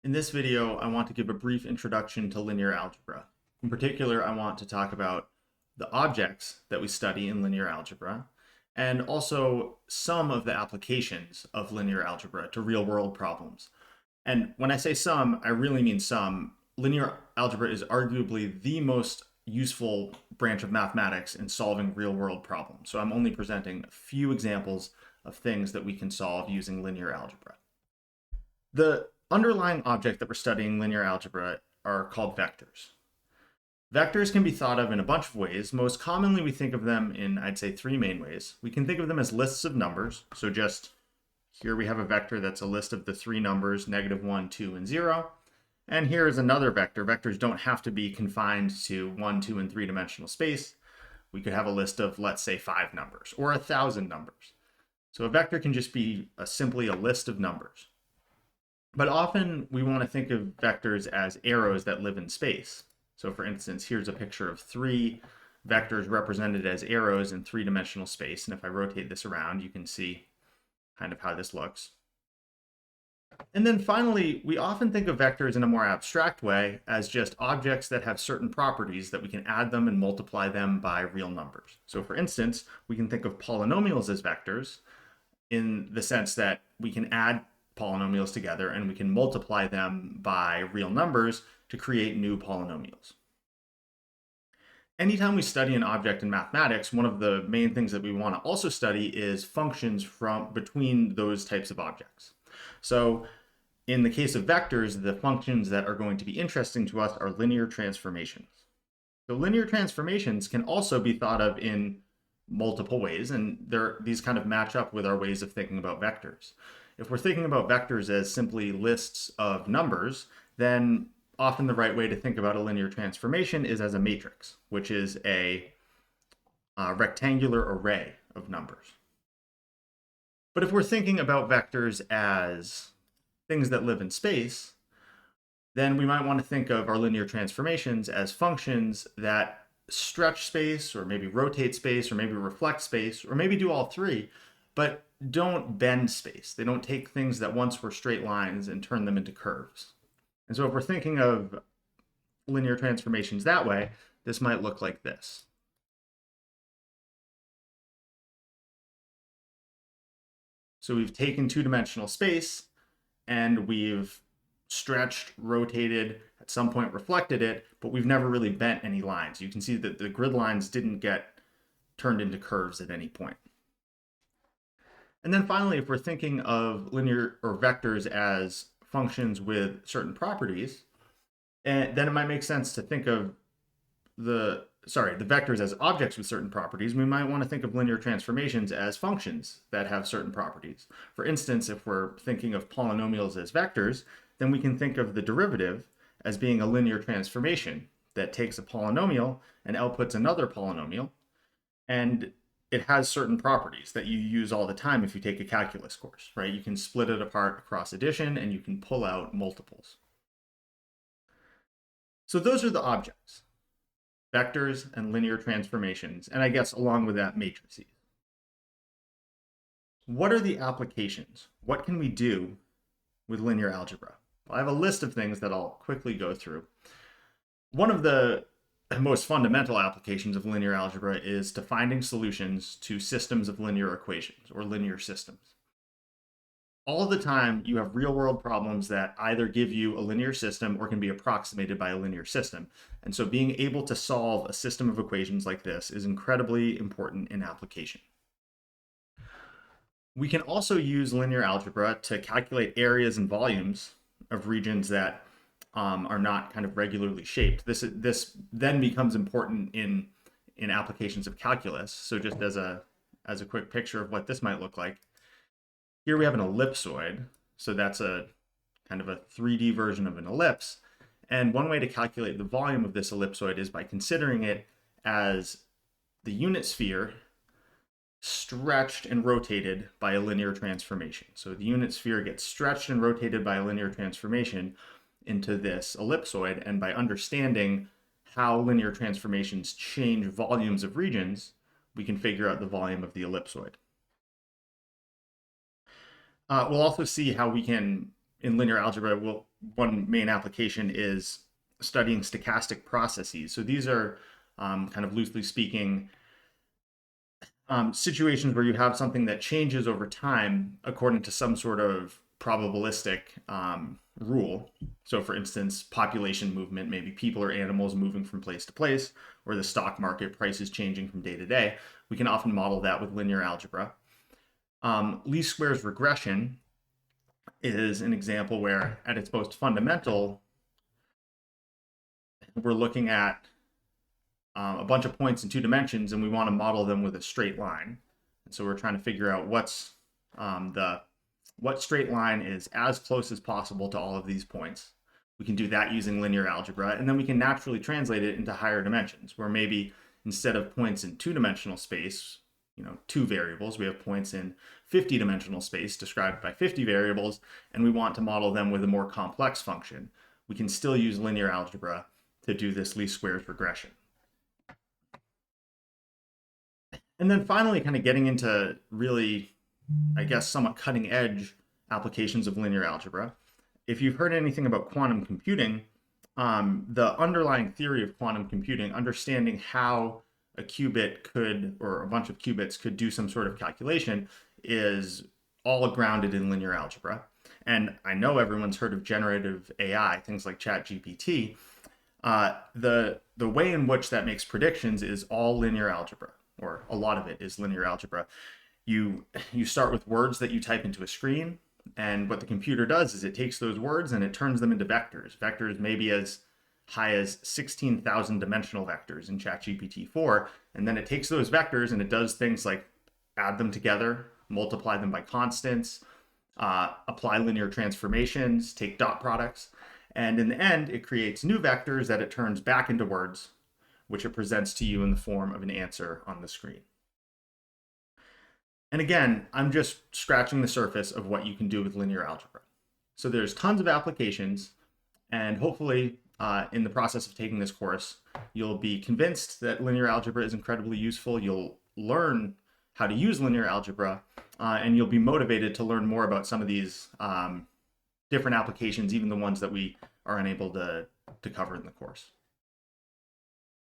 In this video, I want to give a brief introduction to linear algebra. In particular, I want to talk about the objects that we study in linear algebra, and also some of the applications of linear algebra to real-world problems. And when I say some, I really mean some. Linear algebra is arguably the most useful branch of mathematics in solving real-world problems. So I'm only presenting a few examples of things that we can solve using linear algebra. The underlying object that we're studying in linear algebra are called vectors. Vectors can be thought of in a bunch of ways. Most commonly, we think of them in, I'd say, three main ways. We can think of them as lists of numbers. So just here we have a vector that's a list of the three numbers, -1, 2, and 0. And here is another vector. Vectors don't have to be confined to 1, 2, and 3-dimensional space. We could have a list of, let's say, 5 numbers or 1,000 numbers. So a vector can just be simply a list of numbers. But often we want to think of vectors as arrows that live in space. So for instance, here's a picture of 3 vectors represented as arrows in 3-dimensional space. And if I rotate this around, you can see kind of how this looks. And then finally, we often think of vectors in a more abstract way as just objects that have certain properties that we can add them and multiply them by real numbers. So for instance, we can think of polynomials as vectors in the sense that we can add polynomials together and we can multiply them by real numbers to create new polynomials. Anytime we study an object in mathematics, one of the main things that we want to also study is functions from between those types of objects. So in the case of vectors, the functions that are going to be interesting to us are linear transformations. So linear transformations can also be thought of in multiple ways, and these kind of match up with our ways of thinking about vectors. If we're thinking about vectors as simply lists of numbers, then often the right way to think about a linear transformation is as a matrix, which is a rectangular array of numbers. But if we're thinking about vectors as things that live in space, then we might want to think of our linear transformations as functions that stretch space, or maybe rotate space, or maybe reflect space, or maybe do all three, but don't bend space. They don't take things that once were straight lines and turn them into curves. And so if we're thinking of linear transformations that way, this might look like this. So we've taken two-dimensional space and we've stretched, rotated, at some point reflected it, but we've never really bent any lines. You can see that the grid lines didn't get turned into curves at any point. And then finally, if we're thinking of linear or vectors as functions with certain properties, and then it might make sense to think of the vectors as objects with certain properties. We might want to think of linear transformations as functions that have certain properties. For instance, if we're thinking of polynomials as vectors, then we can think of the derivative as being a linear transformation that takes a polynomial and outputs another polynomial, and it has certain properties that you use all the time if you take a calculus course, right? You can split it apart across addition and you can pull out multiples. So those are the objects, vectors and linear transformations, and I guess along with that, matrices. What are the applications? What can we do with linear algebra? Well, I have a list of things that I'll quickly go through. One of the most fundamental applications of linear algebra is to finding solutions to systems of linear equations or linear systems. All the time, you have real-world problems that either give you a linear system or can be approximated by a linear system. And so being able to solve a system of equations like this is incredibly important in application. We can also use linear algebra to calculate areas and volumes of regions that are not kind of regularly shaped. This then becomes important in applications of calculus. So just as a quick picture of what this might look like, here we have an ellipsoid. So that's a kind of a 3D version of an ellipse. And one way to calculate the volume of this ellipsoid is by considering it as the unit sphere stretched and rotated by a linear transformation. So the unit sphere gets stretched and rotated by a linear transformation into this ellipsoid, and by understanding how linear transformations change volumes of regions, we can figure out the volume of the ellipsoid. We'll also see how we can in linear algebra, one main application is studying stochastic processes. So these are kind of loosely speaking situations where you have something that changes over time according to some sort of probabilistic rule. So, for instance, population movement, maybe people or animals moving from place to place, or the stock market prices changing from day to day. We can often model that with linear algebra. Least squares regression is an example where, at its most fundamental, we're looking at a bunch of points in two dimensions, and we want to model them with a straight line. And so we're trying to figure out what straight line is as close as possible to all of these points. We can do that using linear algebra, and then we can naturally translate it into higher dimensions, where maybe instead of points in two-dimensional space, two variables, we have points in 50-dimensional space described by 50 variables, and we want to model them with a more complex function. We can still use linear algebra to do this least squares regression. And then finally, kind of getting into really, I guess, somewhat cutting edge applications of linear algebra. If you've heard anything about quantum computing, the underlying theory of quantum computing, understanding how a qubit could, or a bunch of qubits could do some sort of calculation, is all grounded in linear algebra. And I know everyone's heard of generative AI, things like ChatGPT. The way in which that makes predictions is all linear algebra, or a lot of it is linear algebra. You start with words that you type into a screen, and what the computer does is it takes those words and it turns them into vectors. Vectors maybe as high as 16,000 dimensional vectors in ChatGPT-4, and then it takes those vectors and it does things like add them together, multiply them by constants, apply linear transformations, take dot products, and in the end, it creates new vectors that it turns back into words, which it presents to you in the form of an answer on the screen. And again, I'm just scratching the surface of what you can do with linear algebra. So there's tons of applications, and hopefully in the process of taking this course, you'll be convinced that linear algebra is incredibly useful. You'll learn how to use linear algebra, and you'll be motivated to learn more about some of these different applications, even the ones that we are unable to cover in the course.